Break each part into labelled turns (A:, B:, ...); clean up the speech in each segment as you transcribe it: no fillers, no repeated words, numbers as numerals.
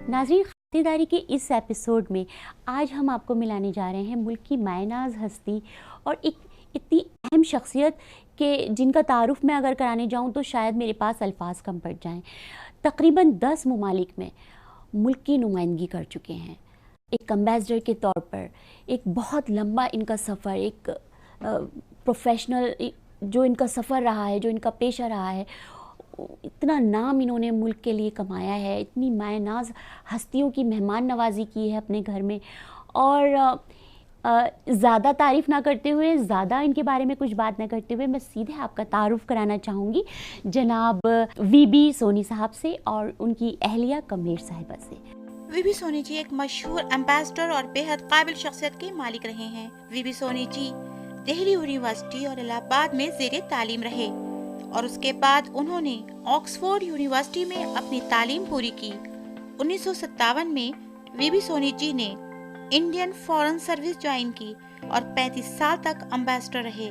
A: नाज़रीन, खातिरदारी के इस एपिसोड में आज हम आपको मिलाने जा रहे हैं मुल्क की मायनाज हस्ती और एक इतनी अहम शख्सियत के जिनका तारुफ मैं अगर कराने जाऊं तो शायद मेरे पास अल्फाज कम पड़ जाएं। तकरीबन 10 ममालिक में मुल्क की नुमाइंदगी कर चुके हैं एक एम्बेसडर के तौर पर। एक बहुत लंबा इनका सफ़र, एक प्रोफेशनल जो इनका सफ़र रहा है, जो इनका पेशा रहा है, इतना नाम इन्होंने मुल्क के लिए कमाया है, इतनी मायनाज हस्तियों की मेहमान नवाजी की है अपने घर में। और ज़्यादा तारीफ़ ना करते हुए, ज़्यादा इनके बारे में कुछ बात ना करते हुए मैं सीधे आपका तारुफ़ कराना चाहूँगी जनाब वीबी सोनी साहब से और उनकी अहलिया कमलेश साहिबा से।
B: वीबी सोनी जी एक मशहूर एम्बेसडर और बेहद काबिल शख्सियत के मालिक रहे हैं। वीबी सोनी जी दिल्ली यूनिवर्सिटी और इलाहाबाद में ज़ेरे तालीम रहे और उसके बाद उन्होंने ऑक्सफोर्ड यूनिवर्सिटी में अपनी तालीम पूरी की। 1957 में वीबी सोनी जी ने इंडियन फॉरेन सर्विस ज्वाइन की और 35 साल तक एम्बेसडर रहे।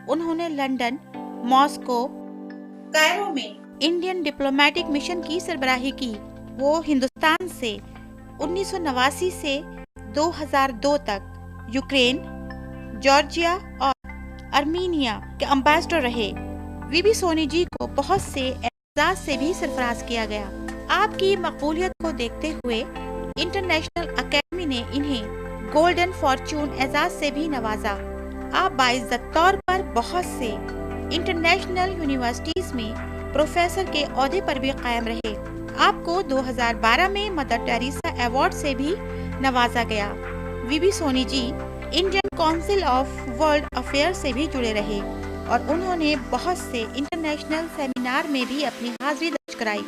B: उन्होंने लंदन, मॉस्को, कायरो में इंडियन डिप्लोमेटिक मिशन की सरबराही की। वो हिंदुस्तान से 1989 से 2002 तक यूक्रेन, जॉर्जिया और आर्मीनिया के एम्बेसडर रहे। वीबी सोनी जी को बहुत से एजाज से भी सरफराज किया गया। आपकी मकबूलियत को देखते हुए इंटरनेशनल अकेडमी ने इन्हें गोल्डन फॉर्चून एजाज से भी नवाजा। आप बाइज्जत तौर पर बहुत से इंटरनेशनल यूनिवर्सिटीज में प्रोफेसर के ओहदे पर भी कायम रहे। आपको 2012 में मदर टेरेसा अवार्ड से भी नवाजा गया। VB Soni ji Indian Council of World affair से भी जुड़े रहे और उन्होंने बहुत से इंटरनेशनल सेमिनार में भी अपनी हाजिरी दर्ज कराई।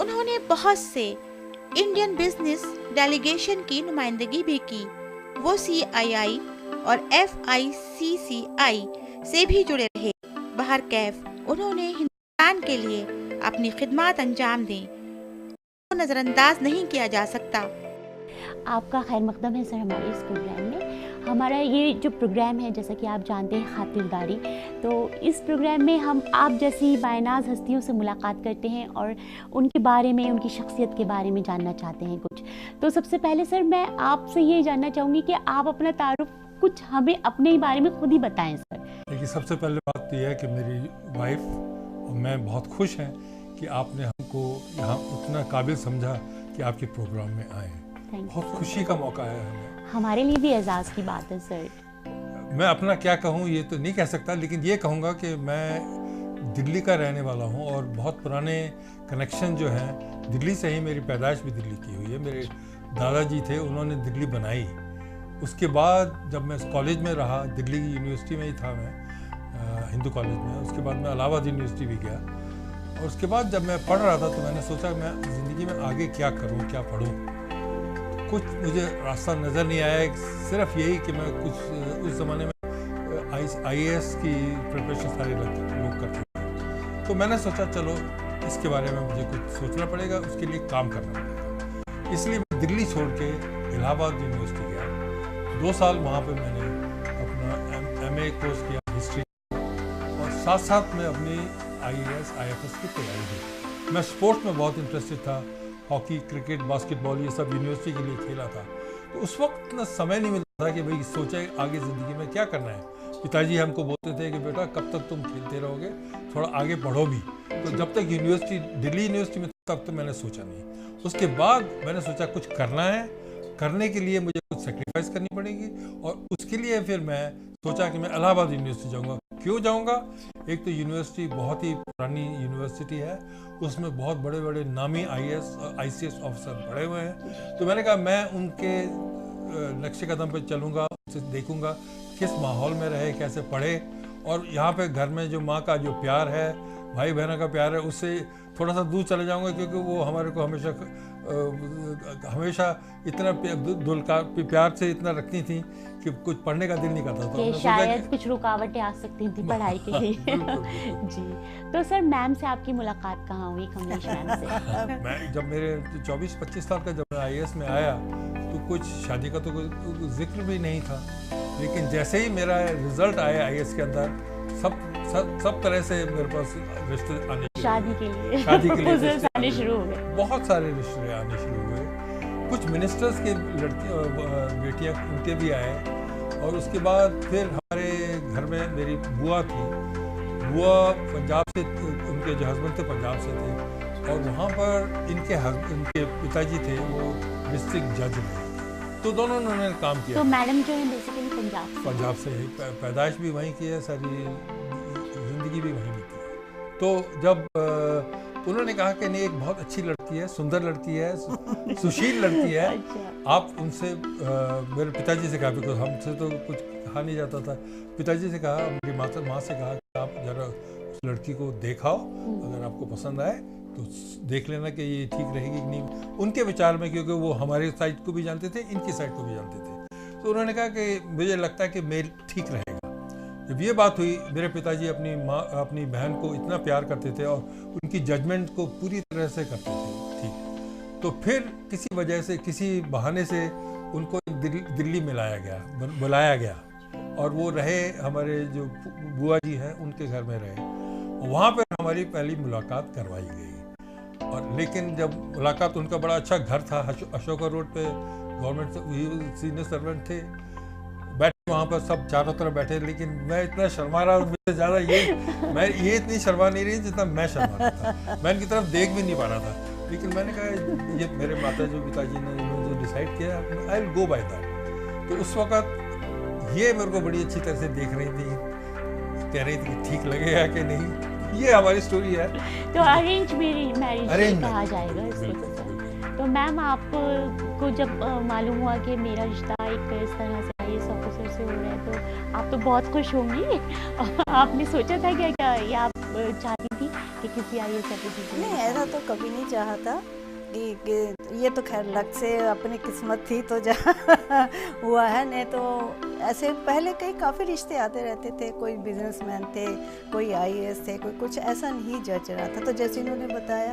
B: उन्होंने बहुत से इंडियन बिजनेस डेलीगेशन की नुमाइंदगी भी की। वो CII और FICCI से भी जुड़े रहे। बहर कैफ उन्होंने हिंदुस्तान के लिए अपनी खिदमत अंजाम दी, तो नज़रअंदाज नहीं किया जा सकता।
A: आपका खैर मकदम है सर हमारे इस प्रोग्राम में। हमारा ये जो प्रोग्राम है, जैसा कि आप जानते हैं, खातिरदारी, तो इस प्रोग्राम में हम आप जैसी मायनाज हस्तियों से मुलाकात करते हैं और उनके बारे में, उनकी शख्सियत के बारे में जानना चाहते हैं कुछ। तो सबसे पहले सर मैं आपसे ये जानना चाहूँगी कि आप अपना तारुफ कुछ हमें अपने ही बारे में खुद ही बताएं सर।
C: देखिए, सबसे पहले बात तो यह है कि मेरी वाइफ और मैं बहुत खुश हैं कि आपने हमको यहाँ उतना काबिल समझा कि आपके प्रोग्राम में आए। बहुत खुशी का मौका है हमें।
A: हमारे लिए भी एजाज की बात है सर।
C: मैं अपना क्या कहूँ ये तो नहीं कह सकता, लेकिन ये कहूँगा कि मैं दिल्ली का रहने वाला हूँ और बहुत पुराने कनेक्शन जो हैं दिल्ली से ही, मेरी पैदाइश भी दिल्ली की हुई है। मेरे दादाजी थे, उन्होंने दिल्ली बनाई। उसके बाद जब मैं कॉलेज में रहा, दिल्ली यूनिवर्सिटी में ही था मैं, हिंदू कॉलेज में। उसके बाद मैं इलाहाबाद यूनिवर्सिटी भी गया और उसके बाद जब मैं पढ़ रहा था तो मैंने सोचा मैं ज़िंदगी में आगे क्या करूँ, क्या पढ़ूँ। कुछ मुझे रास्ता नज़र नहीं आया, सिर्फ यही कि मैं कुछ उस ज़माने में IAS की प्रिपरेशन सारे लोग करते थे। तो मैंने सोचा चलो इसके बारे में मुझे कुछ सोचना पड़ेगा, उसके लिए काम करना पड़ेगा। इसलिए मैं दिल्ली छोड़ के इलाहाबाद यूनिवर्सिटी गया। 2 साल वहाँ पे मैंने अपना MA कोर्स किया हिस्ट्री और साथ साथ में अपनी IAS IFS की तैयारी की। मैं स्पोर्ट्स में बहुत इंटरेस्टेड था, हॉकी, क्रिकेट, बास्केटबॉल ये सब यूनिवर्सिटी के लिए खेला था। तो उस वक्त ना समय नहीं मिलता था कि भाई सोचे आगे ज़िंदगी में क्या करना है। पिताजी हमको बोलते थे कि बेटा कब तक तुम खेलते रहोगे, थोड़ा आगे बढ़ो भी। तो जब तक यूनिवर्सिटी, दिल्ली यूनिवर्सिटी में, तब तो मैंने सोचा नहीं। उसके बाद मैंने सोचा कुछ करना है, करने के लिए मुझे कुछ सेक्रीफाइस करनी पड़ेगी और उसके लिए फिर मैं सोचा कि मैं इलाहाबाद यूनिवर्सिटी जाऊँगा। क्यों जाऊँगा? एक तो यूनिवर्सिटी बहुत ही पुरानी यूनिवर्सिटी है, उसमें बहुत बड़े बड़े नामी IAS और ICS ऑफिसर पढ़े हुए हैं। तो मैंने कहा मैं उनके नक्शे कदम पे चलूँगा, उनसे देखूँगा किस माहौल में रहे, कैसे पढ़े। और यहाँ पे घर में जो माँ का जो प्यार है, भाई बहनों का प्यार है, उससे थोड़ा सा दूर चले जाऊँगा, क्योंकि वो हमारे को हमेशा इतना प्यार से इतना रखती थी कि कुछ पढ़ने का दिल नहीं करता था।
A: कि शायद कुछ रुकावटें आ सकती थी पढ़ाई के लिए। जी, तो सर मैम से आपकी मुलाकात कहाँ हुई, कमलेश मैम से?
C: मैं जब मेरे 24-25 साल का जब मैं IAS में आया तो कुछ शादी का तो कोई जिक्र भी नहीं था, लेकिन जैसे ही मेरा रिजल्ट आया IAS के अंदर, सब तरह से मेरे पास रिश्ते आने,
A: शादी के लिए आने शुरू हो गए।
C: बहुत सारे रिश्ते आने शुरू हुए कुछ मिनिस्टर्स के बेटियां उनके भी आए, और उसके बाद फिर हमारे घर में मेरी बुआ थी। बुआ पंजाब से, उनके जो हस्बैंड थे पंजाब से थे, और वहाँ पर इनके पिताजी थे वो डिस्ट्रिक्ट जज रहे, तो दोनों उन्होंने काम किया।
A: तो मैडम जो है बेसिकली
C: पंजाब से ही, पैदाइश भी वहीं की है, सारी जिंदगी भी वहीं बीती है। तो जब उन्होंने कहा कि नहीं, एक बहुत अच्छी लड़की है, सुंदर लड़की है, सुशील लड़की है, आप उनसे मेरे पिताजी से कहा, बिकॉज हमसे तो कुछ कहा नहीं जाता था, पिताजी से कहा, मेरी माँ से कहा कि आप जरा उस लड़की को देखाओ, अगर आपको पसंद आए तो देख लेना कि ये ठीक रहेगी कि नहीं। उनके विचार में, क्योंकि वो हमारे साइड को भी जानते थे, इनकी साइड को भी जानते थे, तो उन्होंने कहा कि मुझे लगता है कि मेल ठीक रहेगा। जब ये बात हुई, मेरे पिताजी अपनी बहन को इतना प्यार करते थे और उनकी जजमेंट को पूरी तरह से करते थे, ठीक। तो फिर किसी वजह से, किसी बहाने से उनको दिल्ली बुलाया गया, और वो रहे, हमारे जो बुआ जी हैं उनके घर में रहे, वहाँ पर हमारी पहली मुलाकात करवाई गई। और लेकिन जब मुलाकात, उनका बड़ा अच्छा घर था, अशोका रोड पे, गवर्नमेंट सीनियर सर्वेंट थे, बैठे वहाँ पर सब चारों तरफ बैठे, लेकिन मैं इतना शर्मा रहा, मुझसे ज़्यादा ये इतनी शर्मा नहीं रही जितना मैं शर्मा रहा था। मैं इनकी तरफ देख भी नहीं पा रहा था, लेकिन मैंने कहा, ये मेरे माता जो पिताजी ने जो डिसाइड किया, I will go by that. तो उस वक्त ये मेरे को बड़ी अच्छी तरह से देख रही थी, कह रही थी कि ठीक लगेगा कि नहीं। ये हमारी स्टोरी है।
A: तो अरेंज मैरिज कहा जाएगा इसको। तो मैम, आपको जब मालूम हुआ कि मेरा रिश्ता एक इस तरह से IAS ऑफिसर से हो रहा है, तो आप तो बहुत खुश होंगी। आपने सोचा था क्या या आप चाहती थी कि किसी IAS ऑफिसर से?
D: नहीं, ऐसा तो कभी नहीं चाहा था कि ये तो खैर लक से अपनी किस्मत थी तो जहाँ हुआ है, नहीं तो ऐसे पहले काफ़ी रिश्ते आते रहते थे, कोई बिजनेसमैन थे, कोई IAS थे, कोई कुछ ऐसा नहीं जच रहा था। तो जैसे इन्होंने बताया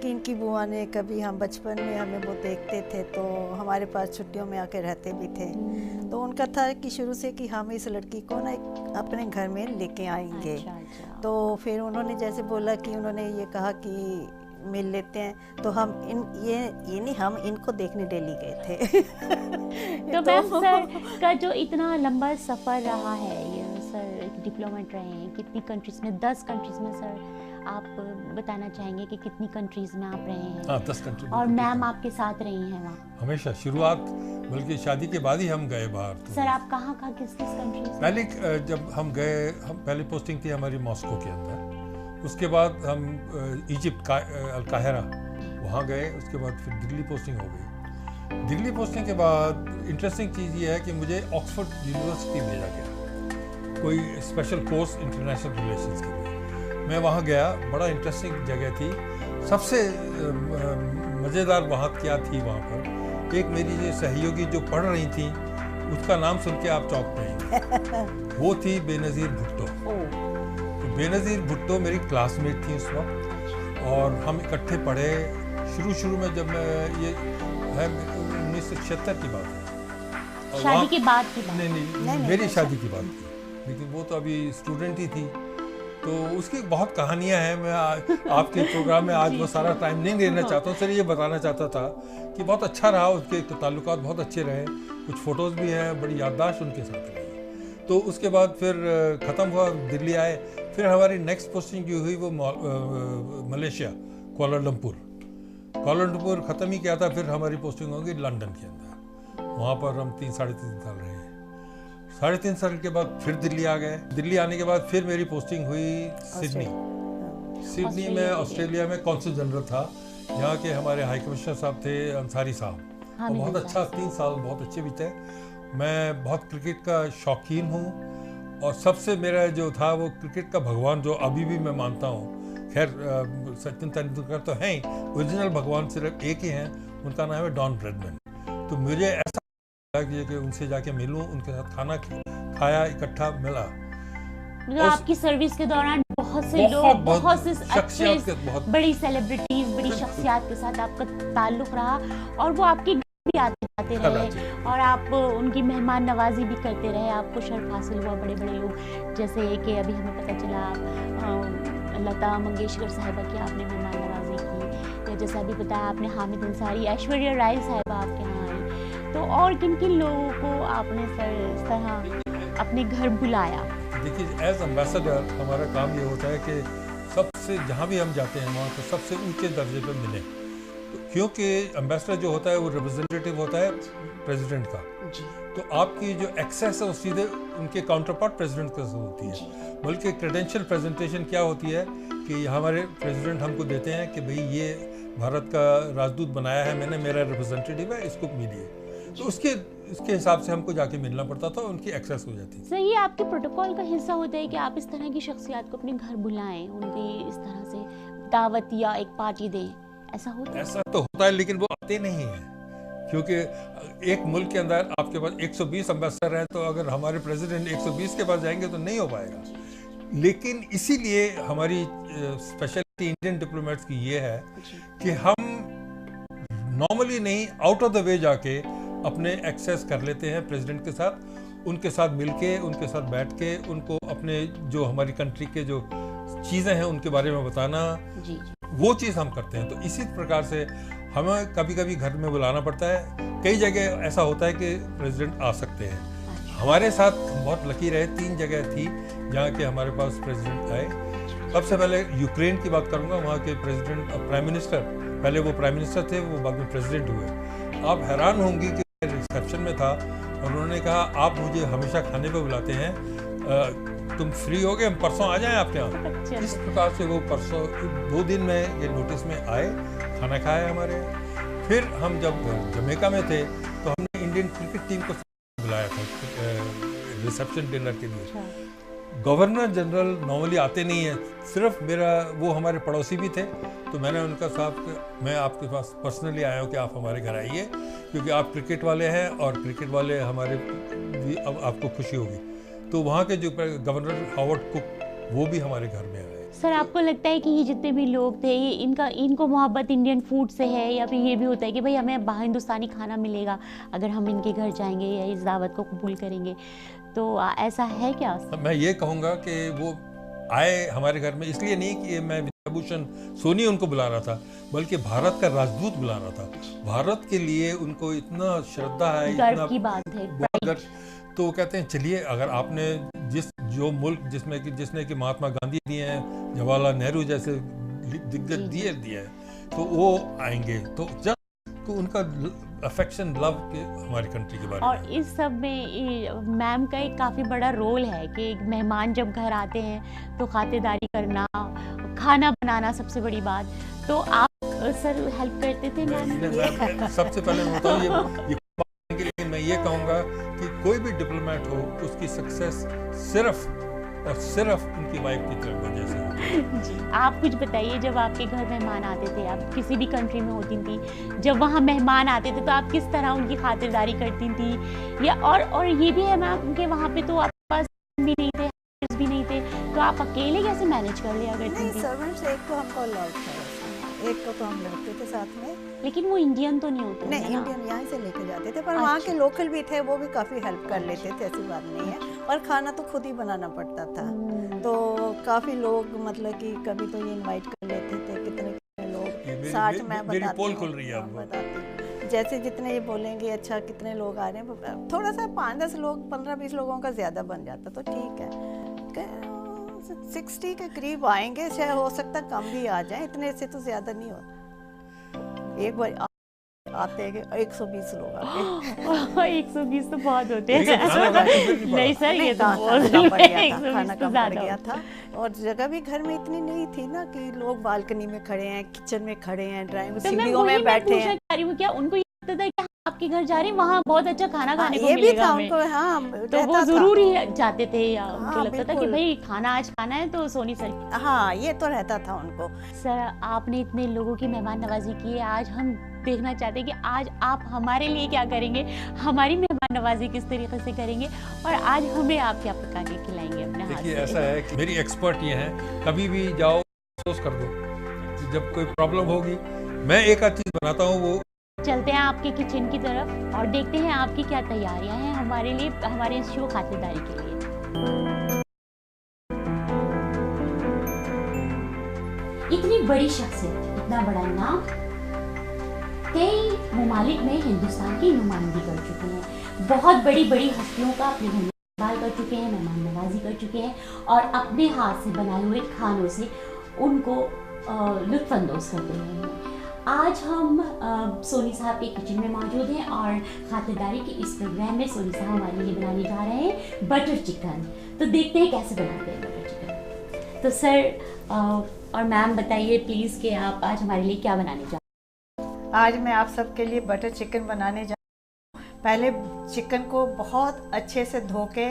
D: कि इनकी बुआ ने कभी, हम बचपन में हमें वो देखते थे तो हमारे पास छुट्टियों में आके रहते भी थे, तो उनका था कि शुरू से कि हम इस लड़की को ना अपने घर में लेके आएंगे।
A: अच्छा।
D: तो फिर उन्होंने जैसे बोला कि उन्होंने ये कहा कि मिल लेते हैं, तो हम ये नहीं, हम इनको देखने दिल्ली गए थे।
A: तो मैम, सर का जो इतना लंबा सफ़र रहा है, ये सर डिप्लोमेट रहे हैं कितनी कंट्रीज़ में? 10 कंट्रीज़ में। सर आप बताना चाहेंगे कि कितनी कंट्रीज़ में आप रहे हैं?
C: हाँ, 10 कंट्री।
A: और मैम आपके साथ रही हैं वहाँ
C: हमेशा, शुरुआत, बल्कि शादी के बाद ही हम गए बाहर। तो
A: सर आप कहाँ किस कंट्रीज?
C: पहले जब हम गए, हम पहले पोस्टिंग थी हमारी मॉस्को के अंदर, उसके बाद हम इजिप्ट अल-काहिरा वहाँ गए, उसके बाद फिर दिल्ली पोस्टिंग हो गई। दिल्ली पोस्टिंग के बाद इंटरेस्टिंग चीज़ ये है कि मुझे ऑक्सफोर्ड यूनिवर्सिटी भेजा गया, कोई स्पेशल कोर्स इंटरनेशनल रिलेशंस के लिए। मैं वहाँ गया, बड़ा इंटरेस्टिंग जगह थी। सबसे मज़ेदार बात क्या थी वहाँ पर, एक मेरी जो सहयोगी जो पढ़ रही थी, उसका नाम सुन के आप चौंक पड़ेंगे। वो थी बेनज़ीर भुट्टो। तो बेनज़ीर भुट्टो मेरी क्लासमेट थी उस वक्त, और हम इकट्ठे पढ़े। शुरू में जब मैं, ये है 1976 की बात है,
A: शादी के बाद की बात?
C: नहीं, मेरी शादी की बात थी, लेकिन वो तो अभी स्टूडेंट ही थी। तो उसकी बहुत कहानियां हैं, मैं आपके प्रोग्राम में आज वो सारा टाइम नहीं देना चाहता हूँ। सिर्फ ये बताना चाहता था कि बहुत अच्छा रहा, उसके ताल्लुकात बहुत अच्छे रहे, कुछ फ़ोटोज़ भी हैं, बड़ी याददाश्त उनके साथ रही। तो उसके बाद फिर ख़त्म हुआ, दिल्ली आए, फिर हमारी नेक्स्ट पोस्टिंग जो हुई वो मलेशिया, कुआलालंपुर ख़त्म ही किया था। फिर हमारी पोस्टिंग होगी लंदन के अंदर, वहाँ पर हम 3-3.5 साल रहे। 3.5 साल के बाद फिर दिल्ली आ गए। दिल्ली आने के बाद फिर मेरी पोस्टिंग हुई सिडनी में, ऑस्ट्रेलिया में कौंसल जनरल था। यहाँ के हमारे हाई कमिश्नर साहब थे, अंसारी साहब, और बहुत अच्छा 3 साल बहुत अच्छे बीते। मैं बहुत क्रिकेट का शौकीन हूँ, और सबसे मेरा जो था वो क्रिकेट का भगवान, जो अभी भी मैं मानता हूँ, खैर सचिन तेंदुलकर तो हैं ही, ओरिजिनल भगवान सिर्फ एक ही हैं, उनका नाम है डॉन ब्रैडमैन। तो मुझे ऐसा कि उनसे जाके मिलूं, उनके साथ खाना खाया, इकट्ठा मिला।
A: मतलब आपकी सर्विस के दौरान बहुत से लोग, बहुत से अच्छे, बड़ी सेलिब्रिटीज, बड़ी शख्सियत के साथ आपका ताल्लुक रहा, और वो आपके घर भी आते जाते रहे, और आप उनकी मेहमान नवाजी भी करते रहे। आपको शर्फ हासिल हुआ, बड़े बड़े लोग, जैसे कि अभी हमें पता चला लता मंगेशकर साहिबा की आपने मेहमान नवाजी की, जैसा अभी बताया आपने, हामिद अंसारी, ऐश्वर्या राय साहिबा आपके यहाँ आई, तो और किन किन लोगों को आपने सर इस तरह अपने घर बुलाया?
C: देखिए, एज एम्बेसडर हमारा काम ये होता है कि सबसे जहाँ भी हम जाते हैं वहाँ को सबसे ऊंचे दर्जे पर मिले, तो क्योंकि एम्बेसडर जो होता है वो रिप्रेजेंटेटिव होता है प्रेसिडेंट का, तो आपकी जो एक्सेस है वो सीधे उनके काउंटर पार्ट प्रेसिडेंट के साथ होती है। बल्कि क्रेडेंशियल प्रेजेंटेशन क्या होती है कि हमारे प्रेसिडेंट हमको देते हैं कि भाई ये भारत का राजदूत बनाया है मैंने, मेरा रिप्रेजेंटेटिव है, इसको मिलिए, तो उसके हिसाब से हमको जाके मिलना पड़ता था, उनकी एक्सेस हो जाती थी।
A: सर, ये आपके प्रोटोकॉल का हिस्सा होता है कि आप इस तरह की शख्सियत को अपने घर बुलाएं, उनकी इस तरह से दावत या एक पार्टी दें, ऐसा होता है?
C: ऐसा तो होता है, लेकिन वो आते नहीं हैं, क्योंकि एक मुल्क के अंदर आपके पास 120 एम्बेसडर हैं, तो अगर हमारे प्रेसिडेंट 120 के पास जाएंगे तो नहीं हो पाएगा। लेकिन इसीलिए हमारी स्पेशलिटी इंडियन डिप्लोमेट्स की ये है कि हम नॉर्मली नहीं, आउट ऑफ द वे जाके अपने एक्सेस कर लेते हैं प्रेसिडेंट के साथ, उनके साथ मिलके, उनके साथ बैठ के, उनको अपने जो हमारी कंट्री के जो चीज़ें हैं उनके बारे में बताना, वो चीज़ हम करते हैं। तो इसी प्रकार से हमें कभी कभी घर में बुलाना पड़ता है, कई जगह ऐसा होता है कि प्रेसिडेंट आ सकते हैं। हमारे साथ बहुत लकी रहे, 3 जगह थी जहाँ के हमारे पास प्रेसिडेंट आए। सबसे पहले यूक्रेन की बात करूँगा, वहाँ के प्रेसिडेंट प्राइम मिनिस्टर, पहले वो प्राइम मिनिस्टर थे, वो बाद में प्रेसिडेंट हुए। आप हैरान होंगी कि रिसेप्शन में था और उन्होंने कहा आप मुझे हमेशा खाने पे बुलाते हैं, तुम फ्री हो गए, हम परसों आ जाएं आपके यहाँ। इस प्रकार से वो परसों 2 दिन में ये नोटिस में आए, खाना खाया हमारे यहाँ। फिर हम जब जमैका में थे तो हमने इंडियन क्रिकेट टीम को बुलाया था रिसेप्शन डिनर के लिए। गवर्नर जनरल नॉर्मली आते नहीं है, सिर्फ मेरा वो हमारे पड़ोसी भी थे, तो मैंने उनका साहब मैं आपके पास पर्सनली आया हूँ कि आप हमारे घर आइए, क्योंकि आप क्रिकेट वाले हैं और क्रिकेट वाले हमारे भी, अब आपको खुशी होगी। तो वहाँ के जो गवर्नर हावर्ड कुक, वो भी हमारे घर में आए।
A: सर, आपको लगता है कि ये जितने भी लोग थे, ये इनको मोहब्बत इंडियन फूड से है, या फिर ये भी होता है कि भाई हमें बाहर हिंदुस्तानी खाना मिलेगा अगर हम इनके घर जाएंगे या इस दावत को कबूल करेंगे, तो ऐसा है क्या?
C: मैं ये कहूँगा कि वो आए हमारे घर में इसलिए नहीं कि मैं विद्याभूषण सोनी उनको बुला रहा था, बल्कि भारत का राजदूत बुला रहा था। भारत के लिए उनको इतना श्रद्धा है,
A: गर्व की बात है।
C: तो वो कहते हैं चलिए, अगर आपने जो मुल्क जिसने कि महात्मा गांधी दिए हैं, जवाहरलाल नेहरू जैसे दिग्गज दिए हैं, तो वो आएंगे, तो जब उनका अफेक्शन, लव के हमारी कंट्री के बारे में।
A: और इस सब में मैम का एक काफ़ी बड़ा रोल है कि मेहमान जब घर आते हैं तो खातिरदारी करना, खाना बनाना सबसे बड़ी बात, तो आप सर हेल्प करते थे मैम?
C: सबसे पहले मैं बताऊँ मैं ये कहूँगा कि कोई भी डिप्लोमेट हो, उसकी सक्सेस सिर्फ और सिर्फ उनकी वाइफ की वजह से होती है।
A: आप कुछ बताइए, जब आपके घर मेहमान आते थे, आप किसी भी कंट्री में होती थी, जब वहाँ मेहमान आते थे तो आप किस तरह उनकी खातिरदारी करती थी? या और ये भी है मैम कि वहाँ पे तो आपके पास भी नहीं थे, भी नहीं थे, तो आप अकेले कैसे मैनेज कर लिया करती थी?
D: सर्वेंट्स एक को हमको अलाउड था, एक को तो हम रखते थे साथ में,
A: लेकिन वो इंडियन तो नहीं होते?
D: नहीं, इंडियन यहाँ से लेके जाते थे, पर वहाँ के लोकल भी थे, वो भी काफ़ी हेल्प कर लेते थे, ऐसी बात नहीं है। और खाना तो खुद ही बनाना पड़ता था, तो काफ़ी लोग मतलब कि कभी तो ये इनवाइट कर लेते थे, कितने लोग 60 में बताती, जैसे जितने ये बोलेंगे अच्छा कितने लोग आ रहे हैं, थोड़ा सा 5-10 लोग, 15-20 लोगों का ज़्यादा बन जाता तो ठीक है, 60 के करीब आएंगे, चाहे हो सकता कम भी आ जाए, इतने से तो ज़्यादा नहीं होता। एक बार आते हैं 120 लोग आते
A: 120 तो बहुत होते हैं। नहीं सर, ये तो
D: खाना कम पड़ गया था, और जगह भी घर में इतनी नहीं थी ना कि लोग बालकनी में खड़े हैं, किचन में खड़े हैं, ड्राइंग सीढ़ियों में बैठे हैं।
A: क्या उनको ये लगता था कि आपके घर जा रहे हैं, वहाँ बहुत अच्छा खाना खाने को
D: ये
A: मिलेगा
D: भी था उनको, हाँ,
A: तो वो जरूर ही जाते थे, या उनको लगता था कि भाई खाना आज खाना है तो सोनी सर?
D: हाँ, ये तो रहता था उनको।
A: सर, आपने इतने लोगों की मेहमान नवाजी की है, आज हम देखना चाहते हैं कि आज आप हमारे लिए क्या करेंगे, हमारी मेहमान नवाजी किस तरीके से करेंगे, और आज हमें आप क्या पका के खिलाएंगे अपने हाथ से?
C: देखिए, ऐसा है कि मेरी एक्सपर्ट ये है, कभी भी जाओ सोच कर दो, जब कोई प्रॉब्लम होगी मैं एक आध चीज बनाता हूँ। वो
A: चलते हैं आपके किचन की तरफ और देखते हैं आपकी क्या तैयारियां हैं हमारे लिए, हमारे इस शो खातिरदारी के लिए। इतनी बड़ी शख्सियत, इतना बड़ा नाम, कई ममालिक में हिंदुस्तान की नुमाइंदगी कर चुके हैं, बहुत बड़ी बड़ी हस्तियों का अपने घर में इस्तेमाल कर चुके हैं, मेहमान नवाजी कर चुके हैं और अपने हाथ से बनाए हुए खानों से उनको लुत्फानंदोज करते हैं। आज हम सोनी साहब के किचन में मौजूद हैं और खातिरदारी के इस प्रोग्राम में सोनी साहब हमारे लिए बनाने जा रहे हैं बटर चिकन। तो देखते हैं कैसे बनाते हैं बटर चिकन। तो सर और मैम बताइए प्लीज़ कि आप आज हमारे लिए क्या बनाने जा रहे हैं।
D: आज मैं आप सबके लिए बटर चिकन बनाने जा रही हूँ। पहले चिकन को बहुत अच्छे से धो के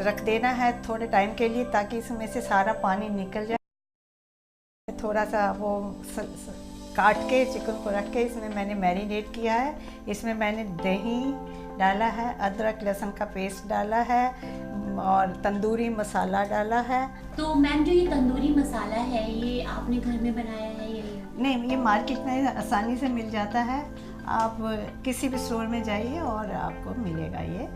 D: रख देना है थोड़े टाइम के लिए, ताकि इसमें से सारा पानी निकल जाए। थोड़ा सा वो काट के चिकन को रख के इसमें मैंने मैरिनेट किया है। इसमें मैंने दही डाला है, अदरक लहसुन का पेस्ट डाला है और तंदूरी मसाला डाला है।
A: तो मैम जो ये तंदूरी मसाला है ये आपने घर में बनाया है या
D: नहीं, ये मार्केट में आसानी से मिल जाता है। आप किसी भी स्टोर में जाइए और आपको मिलेगा ये।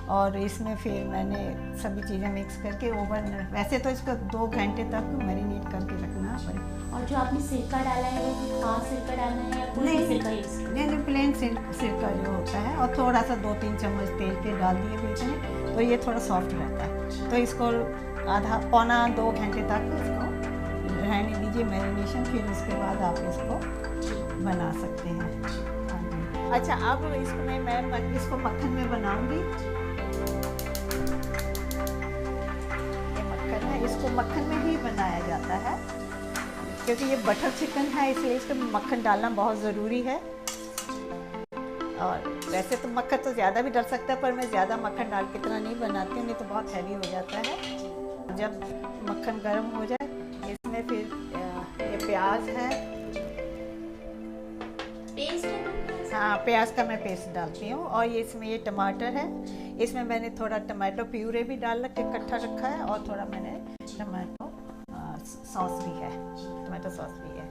D: और इसमें फिर मैंने सभी चीज़ें मिक्स करके ओवन, वैसे तो इसको 2 घंटे तक मैरिनेट करके रखना पड़ेगा।
A: और जो आपने सिरका डाला है वो खास सिरका डालना है या कोई
D: नहीं,
A: सिरका यूज़ करना है?
D: नहीं, प्लेन सिरका जो होता है, और थोड़ा सा 2-3 चम्मच तेल के डाल दिए बीच में, तो ये थोड़ा सॉफ्ट रहता है। तो इसको आधा पौना 2 घंटे तक इसको रहने दीजिए मैरिनेशन, फिर उसके बाद आप इसको बना सकते हैं। अच्छा, अब इसको मैं इसको मक्खन में बनाऊंगी। ये मक्खन है, इसको मक्खन में ही बनाया जाता है क्योंकि ये बटर चिकन है, इसलिए इसमें मक्खन डालना बहुत ज़रूरी है। और वैसे तो मक्खन तो ज़्यादा भी डाल सकता है, पर मैं ज़्यादा मक्खन डाल के इतना नहीं बनाती हूँ, नहीं तो बहुत हैवी हो जाता है। जब मक्खन गर्म हो जाए, इसमें फिर ये प्याज है, हाँ प्याज का मैं पेस्ट डालती हूँ। और ये इसमें ये टमाटर है, इसमें मैंने थोड़ा टमाटो प्यूरे भी डाल के इकट्ठा रखा है, और थोड़ा मैंने टमाटो सॉस भी है, टमाटो सॉस भी है।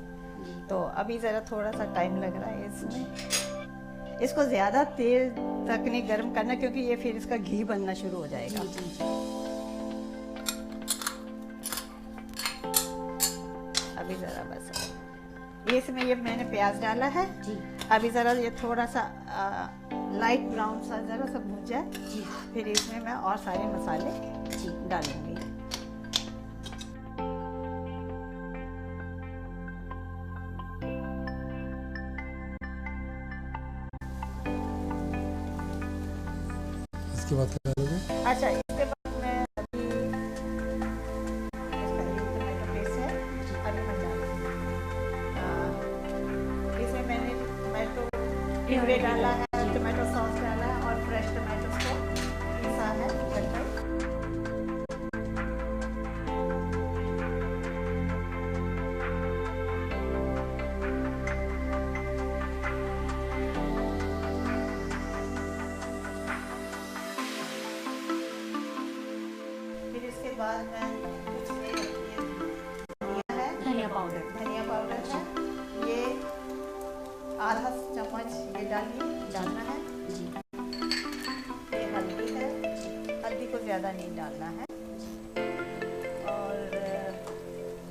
D: तो अभी ज़रा थोड़ा सा टाइम लग रहा है इसमें। इसको ज़्यादा तेल तक नहीं गर्म करना, क्योंकि ये फिर इसका घी बनना शुरू हो जाएगा। अभी ज़रा बस ये इसमें ये मैंने प्याज डाला है जी। अभी ज़रा ये थोड़ा सा लाइट ब्राउन सा ज़रा सा भून जाए जी, फिर इसमें मैं और सारे मसाले जी डालूंगी।
C: इसके बाद क्या करोगे?
D: अच्छा, इसके बाद मैं अभी इसका ये टमाटो पेस्ट है, अभी मैं डालूंगी। इसमें मैंने टमाटो प्यूरे डाला है, टमाटो सॉस डाला है, और फ्रेश टमाटो को पीसा है कटकर। फिर इसके बाद मैं ये दिया है
A: धनिया पाउडर
D: है, ये आधा चम्मच ये डालना है जी। ये हल्दी है, हल्दी को ज़्यादा नहीं डालना है। और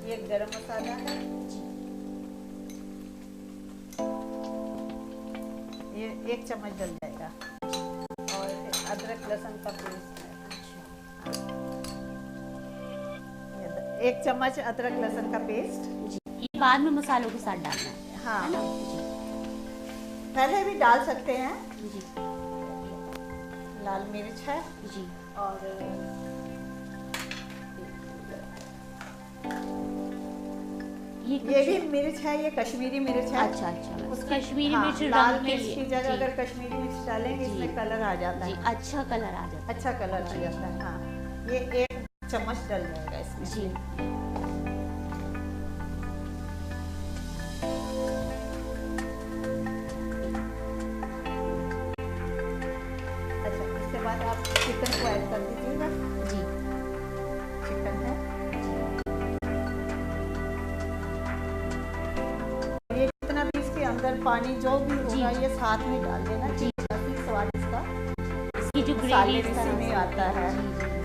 D: ये गरम मसाला है, ये 1 चम्मच डल जाएगा। और फिर अदरक लहसुन का पेस्ट है, 1 चम्मच अदरक लहसुन का पेस्ट
A: जी। ये बाद में मसालों के साथ डालना है,
D: हाँ
A: है ना जी।
D: पहले भी डाल सकते हैं
A: जी।
D: लाल मिर्च है
A: जी।
D: और ये भी मिर्च है, ये कश्मीरी मिर्च है।
A: अच्छा अच्छा,
D: उसका
A: कश्मीरी
D: हाँ,
A: मिर्च
D: लाल
A: रंग के
D: मिर्च
A: लिए
D: की जगह
A: जी।
D: अगर कश्मीरी मिर्च डालेंगे
A: जी।
D: इसमें कलर आ जाता
A: जी,
D: है,
A: अच्छा कलर आ जाता
D: अच्छा कलर आ जाता है। हाँ, ये 1 चम्मच डल जाएगा इसमें
A: जी।
D: अच्छा, इसके बाद आप चिकन को ऐड कर दीजिएगा
A: जी।
D: चिकन है, ये जितना भी इसके अंदर पानी जो भी होगा
A: जी।
D: ये साथ में डाल देना
A: जी।
D: काफी स्वाद इसका
A: इसकी जो
D: मसाले
A: ग्रेवी
D: इसी में आता है।
A: जी जी।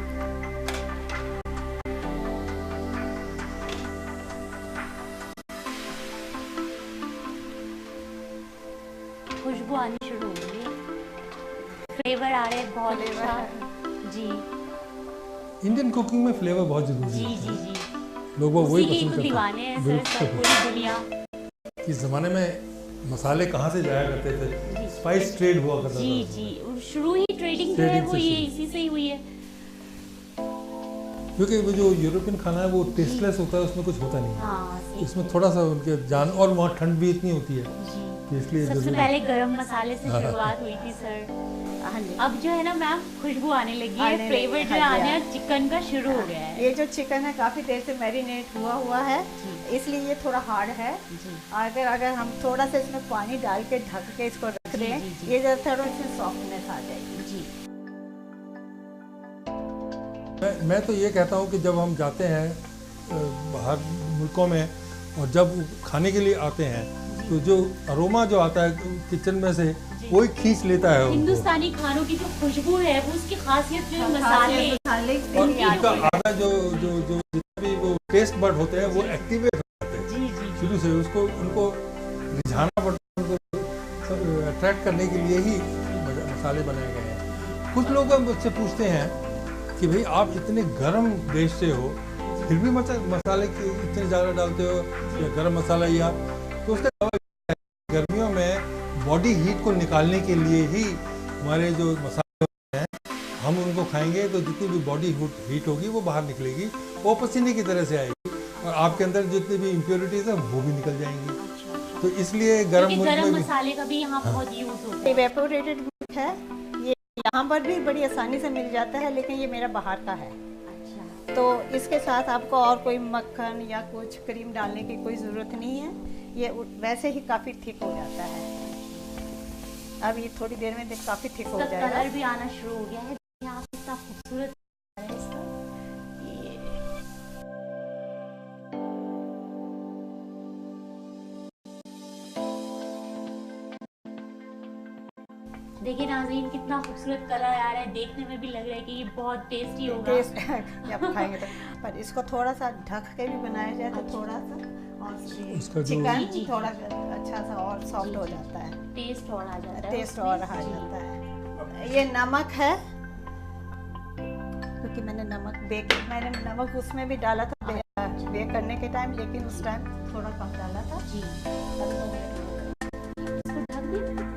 A: शुरू होंगे। फ्लेवर आ रहे हैं बहुत अच्छा जी।
C: इंडियन कुकिंग में फ्लेवर बहुत जरूरी
A: जी
C: है।
A: जी जी,
C: लोग वो वही
A: उसी के
C: पसंद करते
A: दीवाने हैं
C: हैं।
A: सर, सब पूरी दुनिया।
C: इस ज़माने में मसाले कहाँ से जाया करते थे, स्पाइस ट्रेड हुआ करता
A: जी
C: था।
A: जी, शुरू ही ट्रेडिंग जो है
C: ट्रेडिंग
A: वो
C: से
A: ये
C: शुरू।
A: इसी से ही हुई है।
C: क्योंकि वो जो यूरोपियन खाना है वो टेस्टलेस होता है, उसमें कुछ होता नहीं है।
A: हाँ सही
C: इसमें थोड़ा सा उनके जान, और वहाँ ठंड भी इतनी होती है
A: जी।
C: कि इसलिए
A: सबसे
C: जरूरी
A: पहले गरम मसाले से
C: हाँ।
A: शुरुआत हुई थी सर।
D: हाँ जी।
A: अब जो है ना मैम खुशबू आने लगी है,
D: आने
A: फ्लेवर
D: लगी,
A: जो
D: हाँ जी,
A: आने
D: हाँ।
A: चिकन का शुरू हो गया है।
D: ये जो चिकन है काफ़ी देर से मैरिनेट हुआ है, इसलिए ये थोड़ा हार्ड है।
A: जी
D: अगर हम थोड़ा सा इसमें पानी डाल के ढक के इसको रख
A: जी,
D: दें,
A: जी, जी।
D: ये जो थोड़ा इसमें सॉफ्टनेस आ जाएगी।
A: जी
C: मैं तो ये कहता हूँ कि जब हम जाते हैं बाहर मुल्कों में और जब खाने के लिए आते हैं तो जो अरोमा जो आता है किचन में से वही खींच लेता है उनको।
A: हिंदुस्तानी खानों की जो खुशबू है वो उसकी खासियत जो है मसाले
D: मसाले
C: और
A: इनकी
C: उनका
A: जो-
C: आधा जो जो जो जितना भी वो टेस्ट बड होते हैं वो एक्टिवेट हो जाते हैं
A: जी जी
C: शुरू से। उसको उनको रिझाना पड़ता है, उनको अट्रैक्ट करने के लिए ही मसाले बनाए गए हैं। कुछ लोग मुझसे पूछते हैं कि भाई आप इतने गर्म देश से हो फिर भी मसाले इतने ज़्यादा डालते हो या गरम मसाला या, तो उसका जवाब है, गर्मियों में बॉडी हीट को निकालने के लिए ही हमारे जो मसाले होते हैं हम उनको खाएंगे तो जितनी भी बॉडी हीट होगी वो बाहर निकलेगी, वो पसीने की तरह से आएगी और आपके अंदर जितनी भी इम्प्योरिटीज है वो भी निकल जाएंगी। तो इसलिए गर्म
A: क्योंकि
C: मुल्क
A: गरम
C: में भी
A: मसाले का भी यहाँ बहुत यूज होता है।
D: इवेपोरेटेड मिल्क है, ये यहाँ पर भी बड़ी आसानी से मिल जाता है, लेकिन ये मेरा बाहर का है।
A: अच्छा
D: तो इसके साथ आपको और कोई मक्खन या कुछ क्रीम डालने की कोई ज़रूरत नहीं है, ये वैसे ही काफ़ी थिक हो जाता है। अब ये थोड़ी देर में काफ़ी थिक हो
A: इसका
D: जाएगा।
A: कलर भी आना शुरू हो गया है। यहाँ कितना खूबसूरत है इसका। ये देखिए नाज़रीन कितना खूबसूरत कलर आ रहा है, देखने में भी लग रहा है कि ये बहुत टेस्टी होगा।
D: टेस्ट जब खाएंगे तो, पर इसको थोड़ा सा ढक के भी बनाया जाए तो थोड़ा सा और
C: उसका जो-
D: चिकन
A: जी, जी।
D: थोड़ा अच्छा सा और सॉफ्ट हो जाता है,
A: टेस्ट और आ जाता है
D: टेस्ट
A: उसमें।
D: और आ
A: जी।
D: जाता है। ये नमक है, क्योंकि मैंने नमक उसमें भी डाला था बेक करने के टाइम, लेकिन उस टाइम थोड़ा कम डाला था।
A: जी इसको ढक दें।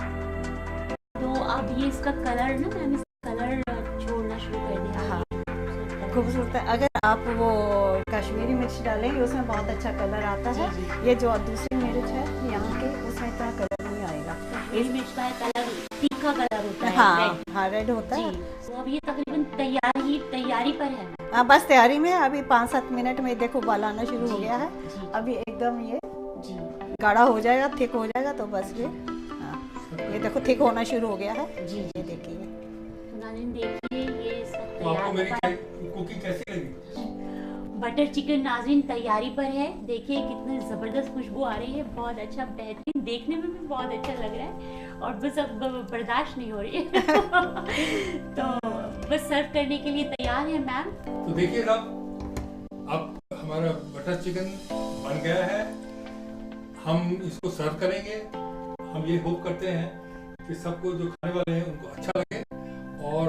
A: तो अब ये इसका कलर ना मैम, इसका कलर छोड़ना शुरू कर दिया।
D: हाँ। खूबसूरत है। अगर आप वो कश्मीरी मिर्च डालेंगे उसमें बहुत अच्छा कलर आता है।
A: जी,
D: ये जो दूसरी मिर्च है यहाँ की, उसमें इतना कलर नहीं आएगा।
A: इस मिर्च का कलर तीखा कलर होता है,
D: हाँ
A: रेड।
D: हाँ, रेड होता
A: जी
D: है।
A: तो अब ये तकरीबन तैयारी पर है।
D: हाँ, बस तैयारी में है। अभी 5-7 मिनट में देखो उबाल आना शुरू हो
A: जी,
D: गया है।
A: जी।
D: अभी एकदम ये
A: जी
D: गाढ़ा हो जाएगा, थिक हो जाएगा, तो बस ये हाँ, ये देखो थिक होना शुरू हो गया है।
A: जी
D: ये देखिए,
A: तो नाज़रीन देखिए ये सब
C: तो आपको मेरी
A: तैयार
C: कुकिंग कैसी लगी?
A: बटर चिकन नाज़रीन तैयारी पर है। देखिए कितनी ज़बरदस्त खुशबू आ रही है, बहुत अच्छा, बेहतरीन, देखने में भी बहुत अच्छा लग रहा है और बस अब बर्दाश्त नहीं हो रही है तो बस सर्व करने के लिए तैयार है मैम।
C: तो देखिए साहब, अब हमारा बटर चिकन बन गया है, हम इसको सर्व करेंगे। हम ये होप करते हैं कि सबको जो खाने वाले हैं उनको अच्छा लगे और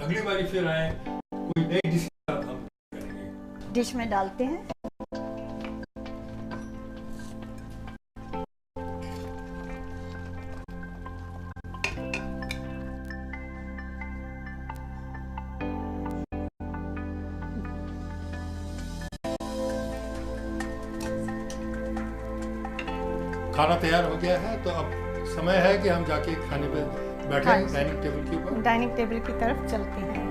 C: अगली बारी फिर आए कोई नई डिश के साथ हम करेंगे।
D: डिश में डालते हैं।
C: खाना तैयार हो गया है, तो अब समय है कि हम जाके खाने पे बैठे
D: हाँ।
C: डाइनिंग टेबल के ऊपर।
D: डाइनिंग टेबल की तरफ चलते हैं।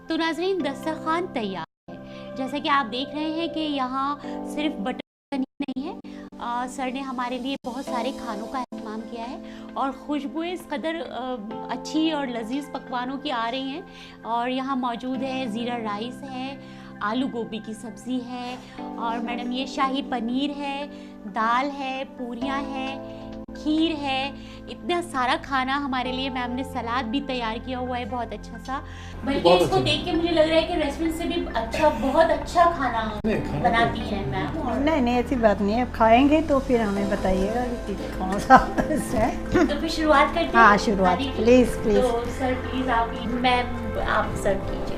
A: तो नाज़रीन दस्तरखान तैयार है। जैसा कि आप देख रहे हैं कि यहाँ सिर्फ बटर चिकन ही नहीं है, सर ने हमारे लिए बहुत सारे खानों का एहतमाम किया है और खुशबुएं इस कदर अच्छी और लजीज पकवानों की आ रही हैं। और यहाँ मौजूद है ज़ीरा राइस है, आलू गोभी की सब्ज़ी है और मैडम ये शाही पनीर है, दाल है, पूरियाँ हैं, खीर है, इतना सारा खाना हमारे लिए। मैम ने सलाद भी तैयार किया हुआ है बहुत अच्छा सा, बल्कि इसको देख के मुझे लग रहा है कि रेस्टोरेंट से भी अच्छा, बहुत अच्छा खाना बनाती है मैम। और
D: नहीं ऐसी बात नहीं है, खाएंगे तो फिर हमें बताइएगा कि कौन सा है।
A: तो फिर शुरुआत करते हैं।
D: हाँ शुरुआत, प्लीज प्लीज।
A: तो सर प्लीज आप, मैम आप सर्व कीजिए,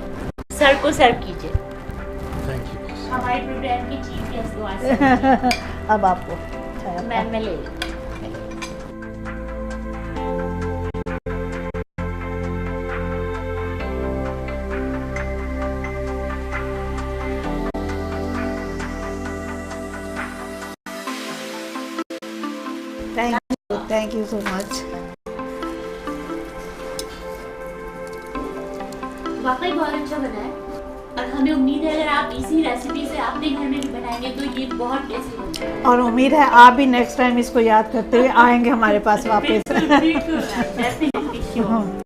A: सर को सर्व कीजिए।
C: Thank you.
A: हमारे प्रोग्राम की चीफ गेस्ट दुआ से
D: अब आपको
A: मैम मैं ले लेती हूँ।
D: Thank you so much.
A: वाकई बहुत अच्छा बना है, और हमें उम्मीद है अगर आप इसी रेसिपी से अपने घर में भी बनाएंगे तो ये बहुत टेस्टी बनता है।
D: और उम्मीद है आप भी नेक्स्ट टाइम इसको याद करते हुए आएंगे हमारे पास वापस।
A: बिल्कुल डेफिनेटली श्योर।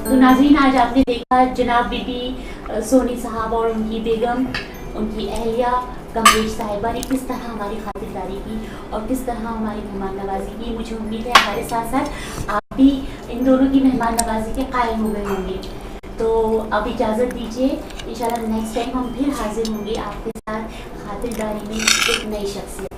A: तो नाज़रीन, आज आपने देखा जनाब बीबी सोनी साहब और उनकी बेगम, उनकी अहलिया कमरेश साहिबा ने किस तरह हमारी खातिरदारी की और किस तरह हमारी मेहमान नवाजी की। मुझे उम्मीद है हमारे साथ साथ आप भी इन दोनों की मेहमान नवाजी के कायल हो गए होंगे। तो अब इजाज़त दीजिए, इंशाल्लाह नेक्स्ट टाइम हम फिर हाजिर होंगे आपके साथ खातिरदारी में एक नई शख्सियत।